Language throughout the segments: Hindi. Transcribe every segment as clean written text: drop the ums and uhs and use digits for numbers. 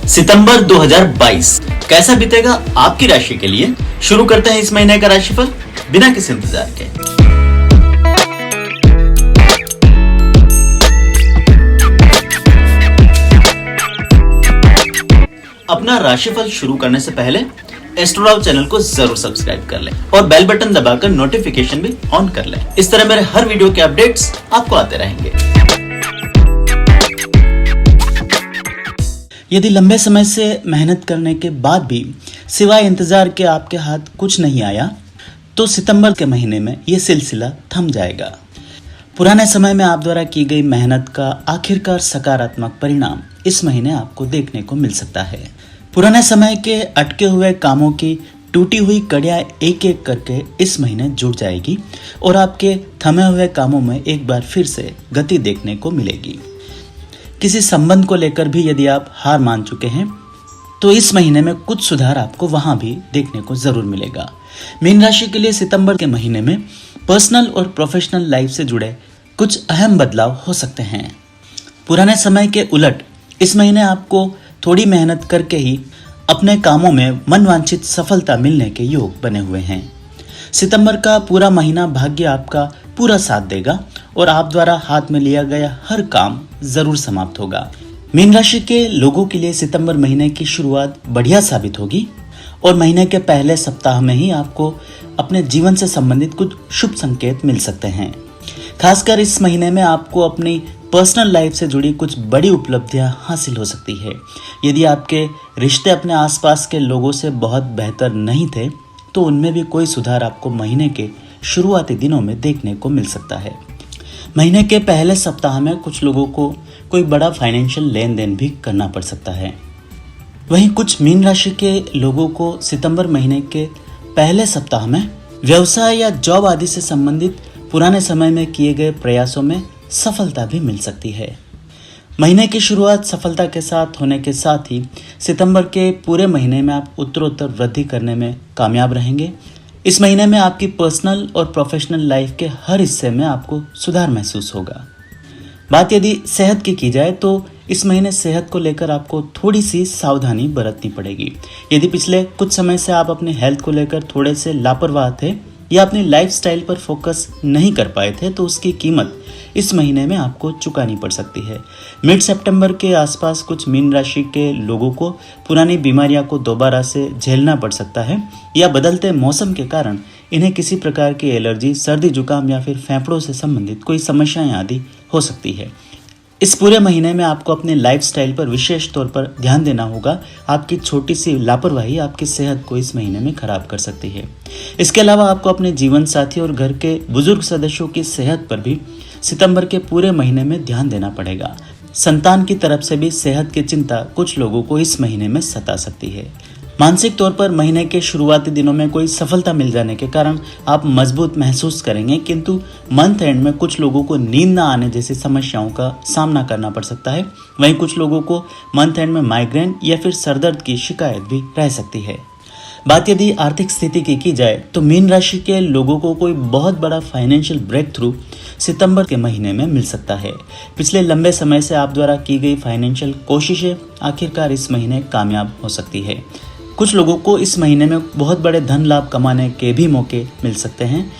सितंबर 2022 कैसा बीतेगा आपकी राशि के लिए। शुरू करते हैं इस महीने का राशिफल बिना किसी इंतजार के। अपना राशिफल शुरू करने से पहले एस्ट्रोलॉग चैनल को जरूर सब्सक्राइब कर लें और बेल बटन दबाकर नोटिफिकेशन भी ऑन कर लें। इस तरह मेरे हर वीडियो के अपडेट्स आपको आते रहेंगे। यदि लंबे समय से मेहनत करने के बाद भी सिवाय इंतजार के आपके हाथ कुछ नहीं आया तो सितंबर के महीने में ये सिलसिला थम जाएगा। पुराने समय में आप द्वारा की गई मेहनत का आखिरकार सकारात्मक परिणाम इस महीने आपको देखने को मिल सकता है। पुराने समय के अटके हुए कामों की टूटी हुई कड़ियां एक एक करके इस महीने जुड़ जाएगी और आपके थमे हुए कामों में एक बार फिर से गति देखने को मिलेगी। किसी संबंध को लेकर भी यदि आप हार मान चुके हैं तो इस महीने में कुछ सुधार आपको वहां भी देखने को जरूर मिलेगा। मीन राशि के लिए सितंबर के महीने में पर्सनल और प्रोफेशनल लाइफ से जुड़े कुछ अहम बदलाव हो सकते हैं। पुराने समय के उलट इस महीने आपको थोड़ी मेहनत करके ही अपने कामों में मनवांछित सफलता मिलने के योग बने हुए हैं। सितंबर का पूरा महीना भाग्य आपका पूरा साथ देगा और आप द्वारा हाथ में लिया गया हर काम जरूर समाप्त होगा। मीन राशि के लोगों के लिए सितंबर महीने की शुरुआत बढ़िया साबित होगी और महीने के पहले सप्ताह में ही आपको अपने जीवन से संबंधित कुछ शुभ संकेत मिल सकते हैं। खासकर इस महीने में आपको अपनी पर्सनल लाइफ से जुड़ी कुछ बड़ी उपलब्धियां हासिल हो सकती है। यदि आपके रिश्ते अपने आसपास के लोगों से बहुत बेहतर नहीं थे तो उनमें भी कोई सुधार आपको महीने के शुरुआती दिनों में देखने को मिल सकता है। महीने के पहले सप्ताह में कुछ लोगों को कोई बड़ा फाइनेंशियल लेन देन भी करना पड़ सकता है। वहीं कुछ मीन राशि के लोगों को सितंबर महीने के पहले सप्ताह में व्यवसाय या जॉब आदि से संबंधित पुराने समय में किए गए प्रयासों में सफलता भी मिल सकती है। महीने की शुरुआत सफलता के साथ होने के साथ ही सितंबर के पूरे महीने में आप उत्तरोत्तर वृद्धि करने में कामयाब रहेंगे। इस महीने में आपकी पर्सनल और प्रोफेशनल लाइफ के हर हिस्से में आपको सुधार महसूस होगा। बात यदि सेहत की जाए तो इस महीने सेहत को लेकर आपको थोड़ी सी सावधानी बरतनी पड़ेगी। यदि पिछले कुछ समय से आप अपने हेल्थ को लेकर थोड़े से लापरवाह थे या अपनी लाइफस्टाइल पर फोकस नहीं कर पाए थे तो उसकी कीमत इस महीने में आपको चुकानी पड़ सकती है। मिड सितंबर के आसपास कुछ मीन राशि के लोगों को पुरानी बीमारियां को दोबारा से झेलना पड़ सकता है या बदलते मौसम के कारण इन्हें किसी प्रकार की एलर्जी, सर्दी जुकाम या फिर फेफड़ों से संबंधित कोई समस्याएं आदि हो सकती है। इस पूरे महीने में आपको अपने लाइफस्टाइल पर विशेष तौर पर ध्यान देना होगा। आपकी छोटी सी लापरवाही आपकी सेहत को इस महीने में खराब कर सकती है। इसके अलावा आपको अपने जीवन साथी और घर के बुजुर्ग सदस्यों की सेहत पर भी सितंबर के पूरे महीने में ध्यान देना पड़ेगा। संतान की तरफ से भी सेहत की चिंता कुछ लोगों को इस महीने में सता सकती है। मानसिक तौर पर महीने के शुरुआती दिनों में कोई सफलता मिल जाने के कारण आप मजबूत महसूस करेंगे, किंतु मंथ एंड में कुछ लोगों को नींद न आने जैसी समस्याओं का सामना करना पड़ सकता है। वहीं कुछ लोगों को मंथ एंड में माइग्रेन या फिर सरदर्द की शिकायत भी रह सकती है। बात यदि आर्थिक स्थिति की जाए तो मीन राशि के लोगों को कोई बहुत बड़ा फाइनेंशियल ब्रेक थ्रू सितंबर के महीने में मिल सकता है। पिछले लंबे समय से आप द्वारा की गई फाइनेंशियल कोशिशें आखिरकार इस महीने कामयाब हो सकती है। कुछ लोगों को इस महीने में बहुत बड़े धन लाभ कमाने के भी मौके मिल सकते हैं।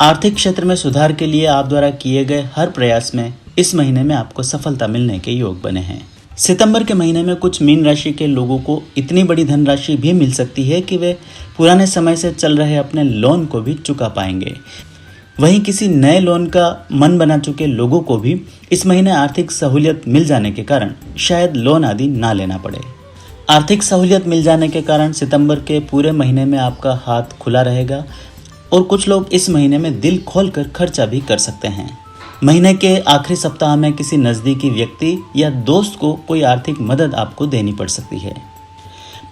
आर्थिक क्षेत्र में सुधार के लिए आप द्वारा किए गए हर प्रयास में इस महीने में आपको सफलता मिलने के योग बने हैं। सितंबर के महीने में कुछ मीन राशि के लोगों को इतनी बड़ी धनराशि भी मिल सकती है कि वे पुराने समय से चल रहे अपने लोन को भी चुका पाएंगे। वहीं किसी नए लोन का मन बना चुके लोगों को भी इस महीने आर्थिक सहूलियत मिल जाने के कारण शायद लोन आदि ना लेना पड़े। आर्थिक सहूलियत मिल जाने के कारण सितंबर के पूरे महीने में आपका हाथ खुला रहेगा और कुछ लोग इस महीने में दिल खोलकर खर्चा भी कर सकते हैं। महीने के आखिरी सप्ताह में किसी नज़दीकी व्यक्ति या दोस्त को कोई आर्थिक मदद आपको देनी पड़ सकती है।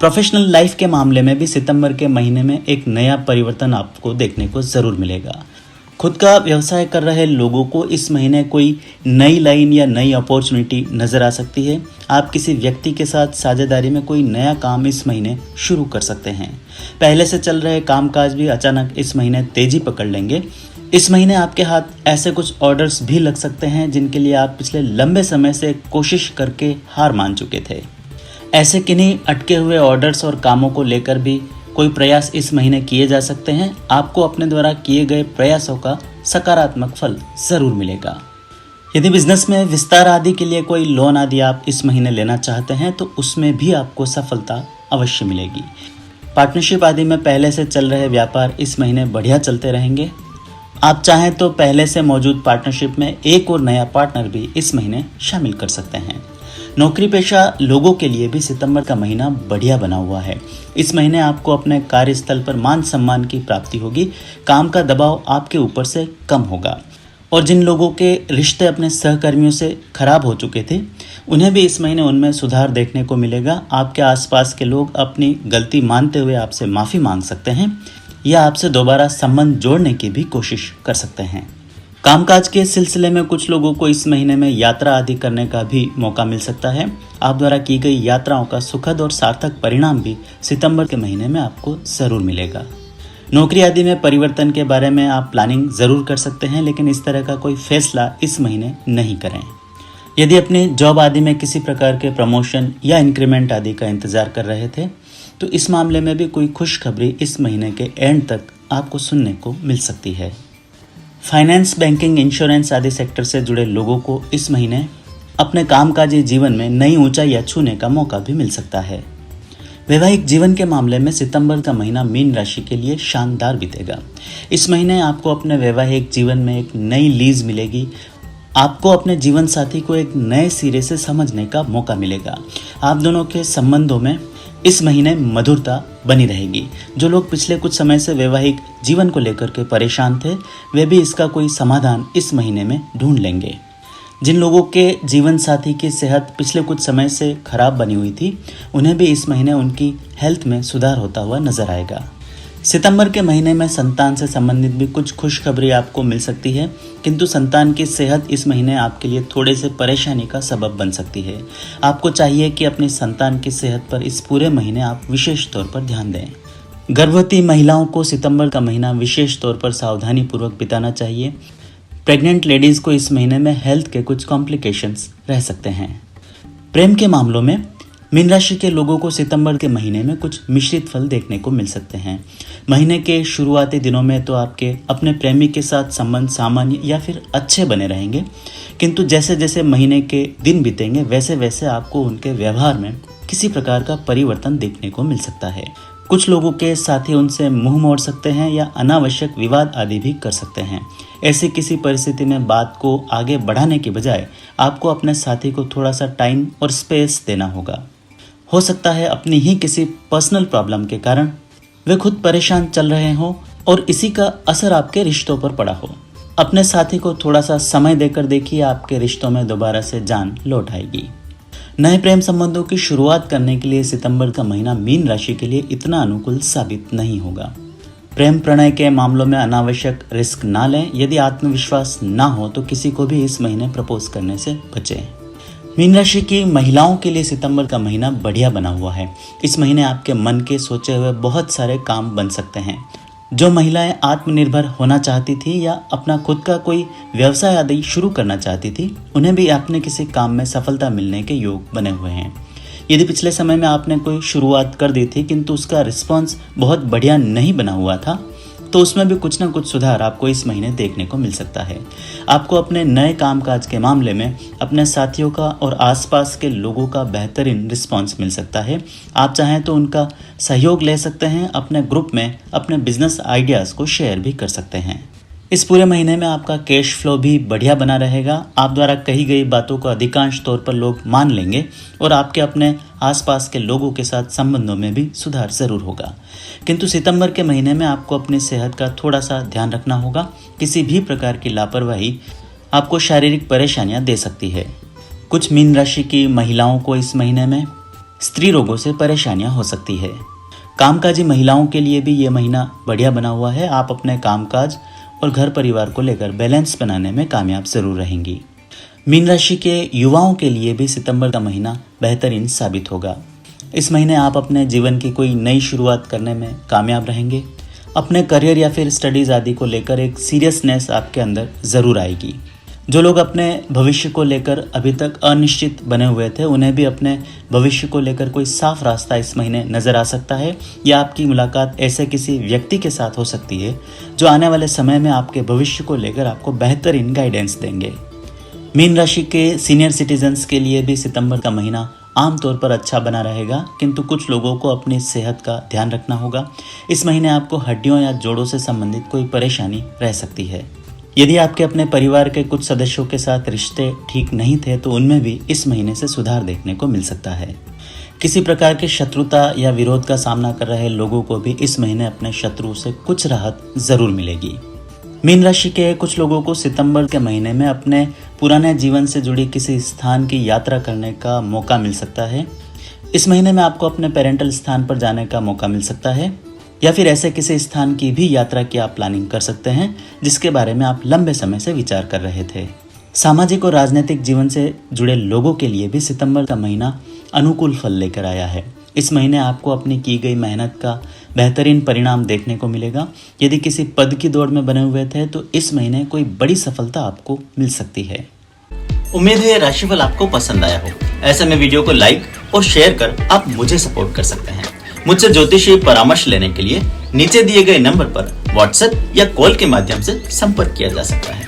प्रोफेशनल लाइफ के मामले में भी सितंबर के महीने में एक नया परिवर्तन आपको देखने को ज़रूर मिलेगा। खुद का व्यवसाय कर रहे लोगों को इस महीने कोई नई लाइन या नई अपॉर्चुनिटी नज़र आ सकती है। आप किसी व्यक्ति के साथ साझेदारी में कोई नया काम इस महीने शुरू कर सकते हैं। पहले से चल रहे कामकाज भी अचानक इस महीने तेजी पकड़ लेंगे। इस महीने आपके हाथ ऐसे कुछ ऑर्डर्स भी लग सकते हैं जिनके लिए आप पिछले लंबे समय से कोशिश करके हार मान चुके थे। ऐसे किन्हीं अटके हुए ऑर्डर्स और कामों को लेकर भी कोई प्रयास इस महीने किए जा सकते हैं। आपको अपने द्वारा किए गए प्रयासों का सकारात्मक फल जरूर मिलेगा। यदि बिजनेस में विस्तार आदि के लिए कोई लोन आदि आप इस महीने लेना चाहते हैं तो उसमें भी आपको सफलता अवश्य मिलेगी। पार्टनरशिप आदि में पहले से चल रहे व्यापार इस महीने बढ़िया चलते रहेंगे। आप चाहें तो पहले से मौजूद पार्टनरशिप में एक और नया पार्टनर भी इस महीने शामिल कर सकते हैं। नौकरी पेशा लोगों के लिए भी सितंबर का महीना बढ़िया बना हुआ है। इस महीने आपको अपने कार्यस्थल पर मान सम्मान की प्राप्ति होगी। काम का दबाव आपके ऊपर से कम होगा और जिन लोगों के रिश्ते अपने सहकर्मियों से खराब हो चुके थे उन्हें भी इस महीने उनमें सुधार देखने को मिलेगा। आपके आसपास के लोग अपनी गलती मानते हुए आपसे माफ़ी मांग सकते हैं या आपसे दोबारा संबंध जोड़ने की भी कोशिश कर सकते हैं। कामकाज के सिलसिले में कुछ लोगों को इस महीने में यात्रा आदि करने का भी मौका मिल सकता है। आप द्वारा की गई यात्राओं का सुखद और सार्थक परिणाम भी सितंबर के महीने में आपको ज़रूर मिलेगा। नौकरी आदि में परिवर्तन के बारे में आप प्लानिंग ज़रूर कर सकते हैं, लेकिन इस तरह का कोई फैसला इस महीने नहीं करें। यदि अपने जॉब आदि में किसी प्रकार के प्रमोशन या इंक्रीमेंट आदि का इंतज़ार कर रहे थे तो इस मामले में भी कोई खुशखबरी इस महीने के एंड तक आपको सुनने को मिल सकती है। फाइनेंस, बैंकिंग, इंश्योरेंस आदि सेक्टर से जुड़े लोगों को इस महीने अपने कामकाजी जीवन में नई ऊंचाइयां छूने का मौका भी मिल सकता है। वैवाहिक जीवन के मामले में सितंबर का महीना मीन राशि के लिए शानदार बीतेगा। इस महीने आपको अपने वैवाहिक जीवन में एक नई लीज मिलेगी। आपको अपने जीवन साथी को एक नए सिरे से समझने का मौका मिलेगा। आप दोनों के संबंधों में इस महीने मधुरता बनी रहेगी। जो लोग पिछले कुछ समय से वैवाहिक जीवन को लेकर के परेशान थे वे भी इसका कोई समाधान इस महीने में ढूंढ लेंगे। जिन लोगों के जीवन साथी की सेहत पिछले कुछ समय से खराब बनी हुई थी उन्हें भी इस महीने उनकी हेल्थ में सुधार होता हुआ नजर आएगा। सितंबर के महीने में संतान से संबंधित भी कुछ खुशखबरी आपको मिल सकती है, किंतु संतान की सेहत इस महीने आपके लिए थोड़े से परेशानी का सबब बन सकती है। आपको चाहिए कि अपनी संतान की सेहत पर इस पूरे महीने आप विशेष तौर पर ध्यान दें। गर्भवती महिलाओं को सितंबर का महीना विशेष तौर पर सावधानी पूर्वक बिताना चाहिए। प्रेग्नेंट लेडीज को इस महीने में हेल्थ के कुछ कॉम्प्लिकेशंस रह सकते हैं। प्रेम के मामलों में मीन राशि के लोगों को सितंबर के महीने में कुछ मिश्रित फल देखने को मिल सकते हैं। महीने के शुरुआती दिनों में तो आपके अपने प्रेमी के साथ संबंध सामान्य या फिर अच्छे बने रहेंगे, किंतु जैसे जैसे महीने के दिन बीतेंगे वैसे वैसे आपको उनके व्यवहार में किसी प्रकार का परिवर्तन देखने को मिल सकता है। कुछ लोगों के साथी उनसे मुंह मोड़ सकते हैं या अनावश्यक विवाद आदि भी कर सकते हैं। ऐसी किसी परिस्थिति में बात को आगे बढ़ाने के बजाय आपको अपने साथी को थोड़ा सा टाइम और स्पेस देना होगा। हो सकता है अपनी ही किसी पर्सनल प्रॉब्लम के कारण वे खुद परेशान चल रहे हों और इसी का असर आपके रिश्तों पर पड़ा हो। अपने साथी को थोड़ा सा समय देकर देखिए, आपके रिश्तों में दोबारा से जान लौट आएगी। नए प्रेम संबंधों की शुरुआत करने के लिए सितंबर का महीना मीन राशि के लिए इतना अनुकूल साबित नहीं होगा। प्रेम प्रणय के मामलों में अनावश्यक रिस्क ना लें। यदि आत्मविश्वास ना हो तो किसी को भी इस महीने प्रपोज करने से बचें। मीन राशि की महिलाओं के लिए सितंबर का महीना बढ़िया बना हुआ है। इस महीने आपके मन के सोचे हुए बहुत सारे काम बन सकते हैं। जो महिलाएं आत्मनिर्भर होना चाहती थी या अपना खुद का कोई व्यवसाय आदि शुरू करना चाहती थी उन्हें भी अपने किसी काम में सफलता मिलने के योग बने हुए हैं। यदि पिछले समय में आपने कोई शुरुआत कर दी थी किंतु उसका रिस्पांस बहुत बढ़िया नहीं बना हुआ था तो उसमें भी कुछ ना कुछ सुधार आपको इस महीने देखने को मिल सकता है। आपको अपने नए कामकाज के मामले में अपने साथियों का और आसपास के लोगों का बेहतरीन रिस्पांस मिल सकता है। आप चाहें तो उनका सहयोग ले सकते हैं। अपने ग्रुप में अपने बिजनेस आइडियाज़ को शेयर भी कर सकते हैं। इस पूरे महीने में आपका कैश फ्लो भी बढ़िया बना रहेगा। आप द्वारा कही गई बातों को अधिकांश तौर पर लोग मान लेंगे और आपके अपने आसपास के लोगों के साथ संबंधों में भी सुधार जरूर होगा। किंतु सितंबर के महीने में आपको अपनी सेहत का थोड़ा सा ध्यान रखना होगा। किसी भी प्रकार की लापरवाही आपको शारीरिक परेशानियां दे सकती है। कुछ मीन राशि की महिलाओं को इस महीने में स्त्री रोगों से परेशानियां हो सकती है। कामकाजी महिलाओं के लिए भी ये महीना बढ़िया बना हुआ है। आप अपने कामकाज और घर परिवार को लेकर बैलेंस बनाने में कामयाब जरूर रहेंगी। मीन राशि के युवाओं के लिए भी सितंबर का महीना बेहतरीन साबित होगा। इस महीने आप अपने जीवन की कोई नई शुरुआत करने में कामयाब रहेंगे। अपने करियर या फिर स्टडीज आदि को लेकर एक सीरियसनेस आपके अंदर ज़रूर आएगी। जो लोग अपने भविष्य को लेकर अभी तक अनिश्चित बने हुए थे, उन्हें भी अपने भविष्य को लेकर कोई साफ रास्ता इस महीने नजर आ सकता है, या आपकी मुलाकात ऐसे किसी व्यक्ति के साथ हो सकती है जो आने वाले समय में आपके भविष्य को लेकर आपको बेहतरीन गाइडेंस देंगे। मीन राशि के सीनियर सिटीजन्स के लिए भी सितंबर का महीना आमतौर पर अच्छा बना रहेगा, किंतु कुछ लोगों को अपनी सेहत का ध्यान रखना होगा। इस महीने आपको हड्डियों या जोड़ों से संबंधित कोई परेशानी रह सकती है। यदि आपके अपने परिवार के कुछ सदस्यों के साथ रिश्ते ठीक नहीं थे तो उनमें भी इस महीने से सुधार देखने को मिल सकता है। किसी प्रकार की शत्रुता या विरोध का सामना कर रहे लोगों को भी इस महीने अपने शत्रु से कुछ राहत जरूर मिलेगी। मीन राशि के कुछ लोगों को सितंबर के महीने में अपने पुराने जीवन से जुड़ी किसी स्थान की यात्रा करने का मौका मिल सकता है। इस महीने में आपको अपने पेरेंटल स्थान पर जाने का मौका मिल सकता है, या फिर ऐसे किसी स्थान की भी यात्रा की आप प्लानिंग कर सकते हैं जिसके बारे में आप लंबे समय से विचार कर रहे थे। सामाजिक और राजनीतिक जीवन से जुड़े लोगों के लिए भी सितंबर का महीना अनुकूल फल लेकर आया है। इस महीने आपको अपनी की गई मेहनत का बेहतरीन परिणाम देखने को मिलेगा। यदि किसी पद की दौड़ में बने हुए थे तो इस महीने कोई बड़ी सफलता आपको मिल सकती है। उम्मीद है ये राशिफल आपको पसंद आया हो। ऐसे में वीडियो को लाइक और शेयर कर आप मुझे सपोर्ट कर सकते हैं। मुझसे ज्योतिषीय परामर्श लेने के लिए नीचे दिए गए नंबर पर व्हाट्सएप या कॉल के माध्यम से संपर्क किया जा सकता है।